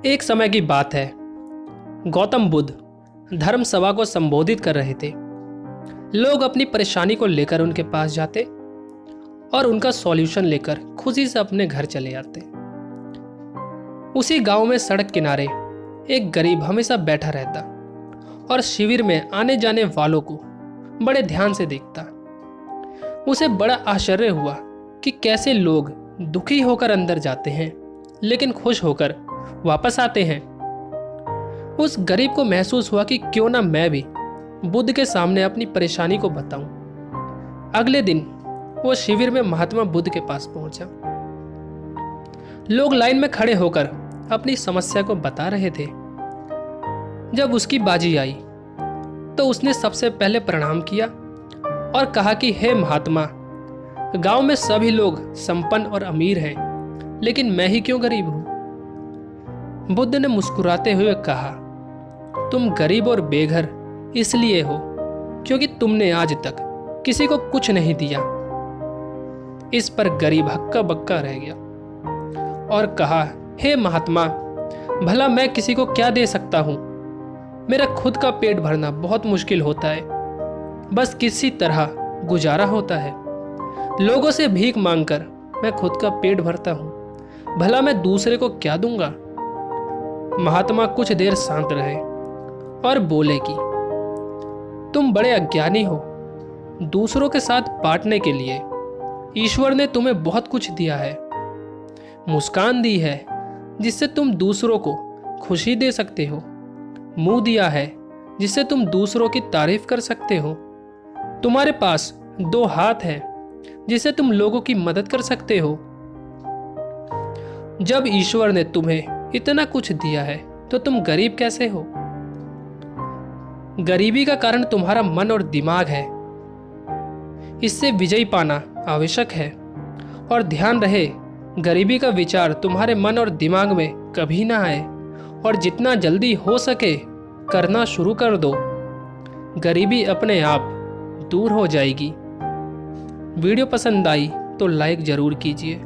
एक समय की बात है। गौतम बुद्ध धर्म सभा को संबोधित कर रहे थे। लोग अपनी परेशानी को लेकर उनके पास जाते और उनका सॉल्यूशन लेकर खुशी से अपने घर चले जाते। उसी गांव में सड़क किनारे एक गरीब हमेशा बैठा रहता और शिविर में आने जाने वालों को बड़े ध्यान से देखता। उसे बड़ा आश्चर्य हुआ कि कैसे लोग दुखी होकर अंदर जाते हैं लेकिन खुश होकर वापस आते हैं। उस गरीब को महसूस हुआ कि क्यों ना मैं भी बुद्ध के सामने अपनी परेशानी को बताऊं। अगले दिन वो शिविर में महात्मा बुद्ध के पास पहुंचा। लोग लाइन में खड़े होकर अपनी समस्या को बता रहे थे। जब उसकी बाजी आई तो उसने सबसे पहले प्रणाम किया और कहा कि हे महात्मा, गांव में सभी लोग संपन्न और अमीर हैं, लेकिन मैं ही क्यों गरीब हूं? बुद्ध ने मुस्कुराते हुए कहा, तुम गरीब और बेघर इसलिए हो क्योंकि तुमने आज तक किसी को कुछ नहीं दिया। इस पर गरीब हक्का बक्का रह गया और कहा, हे महात्मा, भला मैं किसी को क्या दे सकता हूं? मेरा खुद का पेट भरना बहुत मुश्किल होता है। बस किसी तरह गुजारा होता है। लोगों से भीख मांगकर मैं खुद का पेट भरता हूं। भला मैं दूसरे को क्या दूंगा? महात्मा कुछ देर शांत रहे और बोले कि तुम बड़े अज्ञानी हो। दूसरों के साथ बांटने के लिए ईश्वर ने तुम्हें बहुत कुछ दिया है। मुस्कान दी है जिससे तुम दूसरों को खुशी दे सकते हो। मुंह दिया है जिससे तुम दूसरों की तारीफ कर सकते हो। तुम्हारे पास 2 हाथ हैं जिससे तुम लोगों की मदद कर सकते हो। जब ईश्वर ने तुम्हें इतना कुछ दिया है तो तुम गरीब कैसे हो? गरीबी का कारण तुम्हारा मन और दिमाग है। इससे विजयी पाना आवश्यक है। और ध्यान रहे, गरीबी का विचार तुम्हारे मन और दिमाग में कभी ना आए और जितना जल्दी हो सके करना शुरू कर दो। गरीबी अपने आप दूर हो जाएगी। वीडियो पसंद आई तो लाइक ज़रूर कीजिए।